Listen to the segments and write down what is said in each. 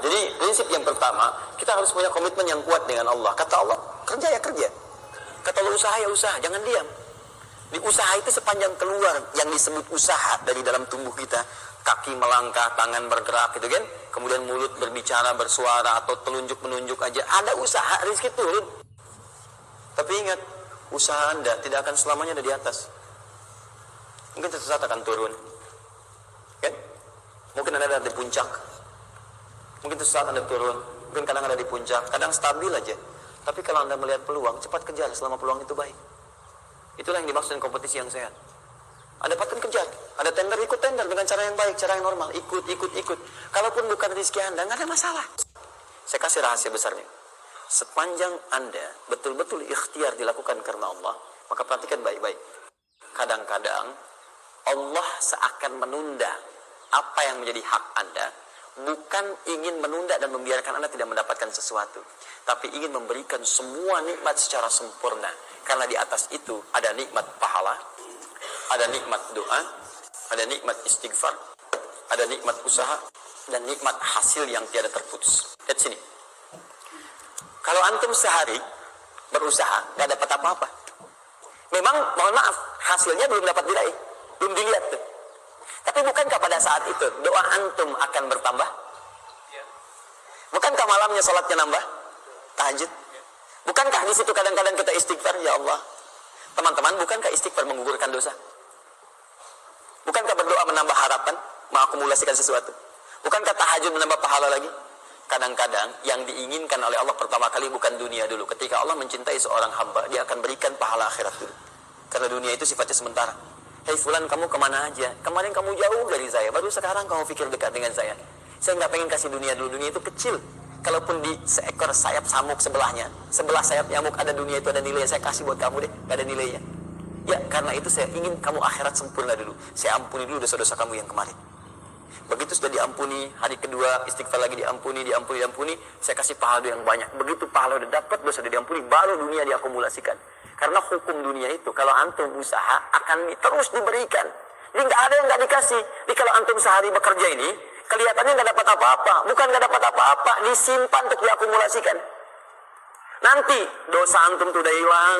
jadi prinsip yang pertama, kita harus punya komitmen yang kuat dengan Allah. Kata Allah, kerja ya kerja. Kata Allah, usaha ya usaha, jangan diam. Di usaha itu sepanjang keluar yang disebut usaha dari dalam tubuh kita, kaki melangkah, tangan bergerak gitu kan, kemudian mulut berbicara, bersuara, atau telunjuk menunjuk aja, ada usaha, rezeki turun. Tapi ingat, usaha Anda tidak akan selamanya ada di atas. Mungkin suatu saat akan turun, kan? Mungkin Anda ada di puncak, mungkin suatu saat Anda turun, mungkin kadang ada di puncak, kadang stabil aja. Tapi kalau Anda melihat peluang, cepat kejar selama peluang itu baik. Itulah yang dimaksud dengan kompetisi yang sehat. Ada paten kejar, ada tender, ikut tender dengan cara yang baik, cara yang normal, ikut. Kalaupun bukan rezeki Anda, nggak ada masalah. Saya kasih rahasia besarnya. Sepanjang Anda betul-betul ikhtiar dilakukan karena Allah, maka perhatikan baik-baik. Kadang-kadang Allah seakan menunda apa yang menjadi hak Anda, bukan ingin menunda dan membiarkan Anda tidak mendapatkan sesuatu, tapi ingin memberikan semua nikmat secara sempurna. Karena di atas itu ada nikmat pahala, ada nikmat doa, ada nikmat istighfar, ada nikmat usaha, dan nikmat hasil yang tiada terputus. Lihat sini. Kalau antum sehari berusaha, nggak dapat apa-apa. Memang, mohon maaf, hasilnya belum dapat diraih, belum dilihat tuh. Tapi bukankah pada saat itu doa antum akan bertambah? Bukankah malamnya sholatnya nambah? Tahajud? Bukankah di situ kadang-kadang kita istighfar, ya Allah? Teman-teman, bukankah istighfar menggugurkan dosa? Bukankah berdoa menambah harapan, mengakumulasikan sesuatu? Bukankah tahajud menambah pahala lagi? Kadang-kadang yang diinginkan oleh Allah pertama kali bukan dunia dulu. Ketika Allah mencintai seorang hamba, dia akan berikan pahala akhirat dulu. Karena dunia itu sifatnya sementara. Hei fulan, kamu kemana aja? Kemarin kamu jauh dari saya, baru sekarang kamu pikir dekat dengan saya. Saya nggak pengen kasih dunia dulu, dunia itu kecil. Kalaupun di seekor sayap samuk sebelahnya, sebelah sayap nyamuk ada dunia itu, ada nilainya, saya kasih buat kamu deh, nggak ada nilainya. Ya, karena itu saya ingin kamu akhirat sempurna dulu. Saya ampuni dulu dosa-dosa kamu yang kemarin. Begitu sudah diampuni, hari kedua istighfar lagi diampuni, saya kasih pahala yang banyak. Begitu pahala udah dapat, dosa udah diampuni, baru dunia diakumulasikan. Karena hukum dunia itu, kalau antum usaha akan terus diberikan. Jadi nggak ada yang nggak dikasih. Jadi kalau antum sehari bekerja ini, kelihatannya nggak dapat apa-apa. Bukan nggak dapat apa-apa, disimpan untuk diakumulasikan. Nanti dosa antum tuh udah hilang,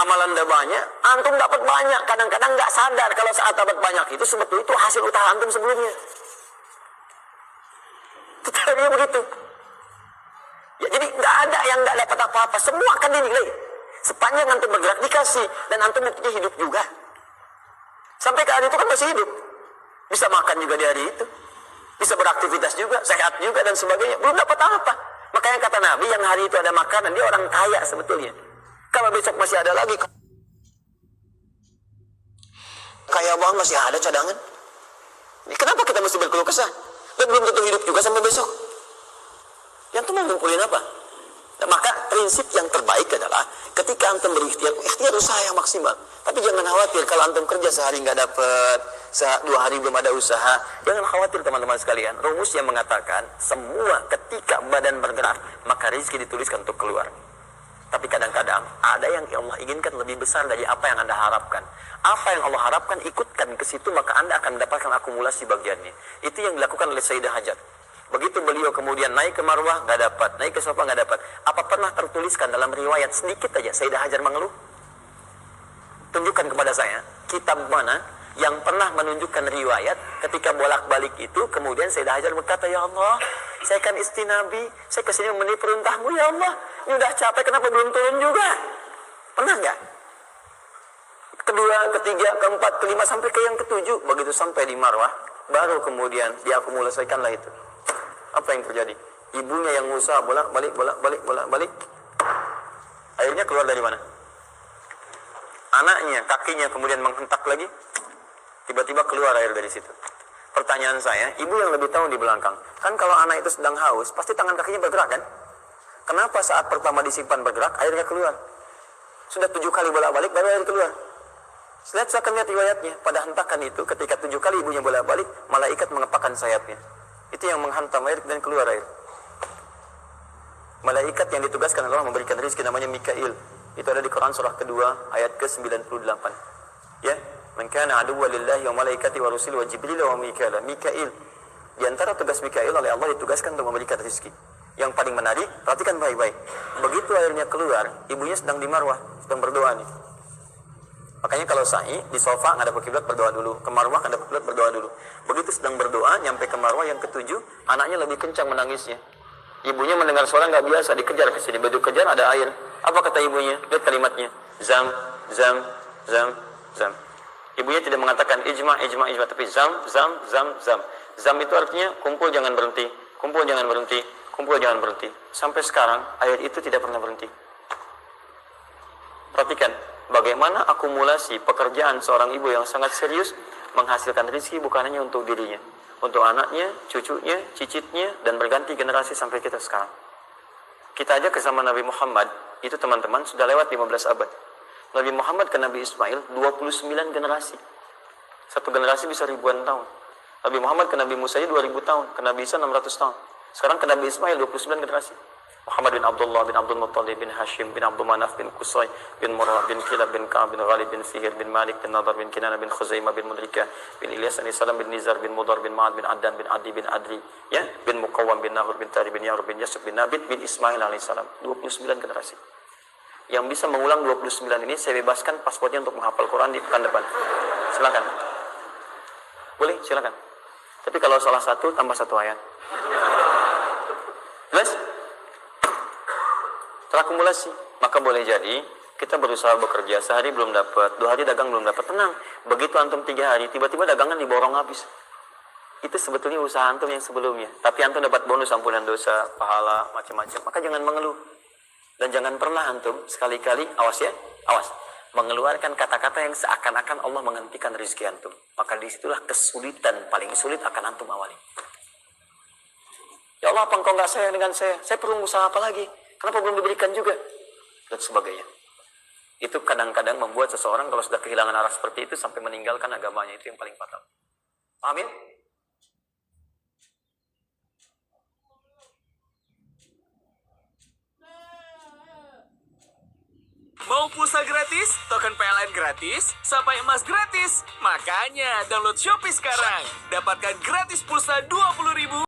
amalan udah banyak, antum dapat banyak. Kadang-kadang nggak sadar kalau saat dapat banyak itu sebetulnya itu hasil usaha antum sebelumnya. Tetapi begitu. Ya, jadi nggak ada yang nggak dapat apa-apa, semua akan dinilai. Sepanjang antum bergerak dikasih, dan antum buktinya hidup juga. Sampai ke hari itu kan masih hidup, bisa makan juga di hari itu, bisa beraktivitas juga, sehat juga dan sebagainya. Belum dapat apa. Makanya kata Nabi, yang hari itu ada makanan, dia orang kaya sebetulnya. Kalau besok masih ada lagi, kaya banget masih ada cadangan. Kenapa kita mesti berkeluh kesah? Dan belum tentu hidup juga sampai besok. Yang tuh mau ngumpulin apa? Nah, maka prinsip yang terbaik adalah ketika antum berikhtiar, ikhtiar usaha yang maksimal. Tapi jangan khawatir kalau antum kerja sehari nggak dapat, 2 hari belum ada usaha. Jangan khawatir teman-teman sekalian. Rumus yang mengatakan semua ketika badan bergerak, maka rezeki dituliskan untuk keluar. Tapi kadang-kadang ada yang Allah inginkan lebih besar dari apa yang Anda harapkan. Apa yang Allah harapkan, ikutkan ke situ, maka Anda akan mendapatkan akumulasi bagiannya. Itu yang dilakukan oleh Sayyidah Hajar. Begitu beliau kemudian naik ke Marwah, nggak dapat. Naik ke Safa, nggak dapat. Apa pernah tertuliskan dalam riwayat sedikit aja Sayyidah Hajar mengeluh? Tunjukkan kepada saya kitab mana yang pernah menunjukkan riwayat ketika bolak-balik itu, kemudian Sayyidah Hajar berkata, ya Allah, saya kan istri Nabi, saya kesini memenuhi perintahmu, ya Allah, ini udah capek, kenapa belum turun juga? Pernah nggak? Kedua, ketiga, keempat, kelima, sampai ke yang ketujuh. Begitu sampai di Marwah, baru kemudian diakumulasikanlah itu. Apa yang terjadi? Ibunya yang usaha bolak-balik. Akhirnya keluar dari mana? Anaknya, kakinya kemudian menghentak lagi. Tiba-tiba keluar air dari situ. Pertanyaan saya, ibu yang lebih tahu di belakang. Kan kalau anak itu sedang haus, pasti tangan kakinya bergerak kan? Kenapa saat pertama disimpan bergerak, airnya keluar? Sudah 7 kali bolak-balik, baru air keluar. Silakan lihat riwayatnya. Pada hentakan itu, ketika 7 kali ibunya bolak-balik, malaikat mengepakkan sayapnya. Itu yang menghantam air dan keluar air. Malaikat yang ditugaskan adalah memberikan rezeki, namanya Mikail. Itu ada di Quran surah kedua ayat ke-98. Ya, man kana aduwwan lillahi wa malaikati wa rusuli wa jibril wa mikail. Mikail Di antara tugas Mikail oleh Allah ditugaskan untuk memberikan rezeki. Yang paling menarik, perhatikan baik-baik. Begitu airnya keluar, ibunya sedang di marwah, sedang berdoa nih. Makanya kalau sa'i di sofa ngadep ke kiblat berdoa dulu, ke marwah ngadep ke kiblat berdoa dulu. Begitu sedang berdoa, nyampe ke marwah yang ketujuh, anaknya lebih kencang menangisnya. Ibunya mendengar suara nggak biasa, dikejar ke sini. Begitu kejar ada air. Apa kata ibunya? Lihat kalimatnya. Zam, zam, zam, zam. Ibunya tidak mengatakan ijma, tapi zam, zam, zam, zam. Zam itu artinya kumpul jangan berhenti, kumpul jangan berhenti, kumpul jangan berhenti. Sampai sekarang air itu tidak pernah berhenti. Perhatikan bagaimana akumulasi pekerjaan seorang ibu yang sangat serius menghasilkan rezeki bukan hanya untuk dirinya, untuk anaknya, cucunya, cicitnya, dan berganti generasi sampai kita sekarang. Kita aja ke zaman Nabi Muhammad, itu teman-teman sudah lewat 15 abad. Nabi Muhammad ke Nabi Ismail 29 generasi. Satu generasi bisa ribuan tahun. Nabi Muhammad ke Nabi Musa 2000 tahun, ke Nabi Isa 600 tahun. Sekarang ke Nabi Ismail 29 generasi. Muhammad bin Abdullah bin Abdul Muttalib bin Hashim bin Abdul Manaf bin Qusay bin Murrah bin Kilab bin Ka'ab bin Ghalib bin Fihir bin Malik bin Nadar bin Kinana bin Khuzaimah bin Mudrikah bin Ilyas bin Salam bin Nizar bin Mudar bin Ma'ad bin Addan bin Adi bin Adri ya bin Muqawwam bin Nahur bin Tari bin Yarub bin Yasub bin Nabit bin Ismail alaihissalam. 29 generasi. Yang bisa mengulang 29 ini saya bebaskan paspornya untuk menghafal Quran di pekan depan. Silakan. Boleh, silakan. Tapi kalau salah satu tambah satu ayat. Jelas? Terakumulasi, maka boleh jadi kita berusaha bekerja sehari belum dapat, 2 hari dagang belum dapat, tenang. Begitu antum 3 hari, tiba-tiba dagangan diborong habis. Itu sebetulnya usaha antum yang sebelumnya. Tapi antum dapat bonus ampunan dosa, pahala, macam-macam. Maka jangan mengeluh. Dan jangan pernah antum sekali-kali, awas ya, awas, mengeluarkan kata-kata yang seakan-akan Allah menghentikan rezeki antum. Maka disitulah kesulitan paling sulit akan antum awali. Ya Allah, apa engkau nggak sayang dengan saya? Saya perlu usaha apa lagi? Kenapa belum diberikan juga? Dan sebagainya. Itu kadang-kadang membuat seseorang kalau sudah kehilangan arah seperti itu sampai meninggalkan agamanya. Itu yang paling fatal. Paham ya? Mau pulsa gratis, token PLN gratis, sampai emas gratis. Makanya download Shopee sekarang. Dapatkan gratis pulsa 20.000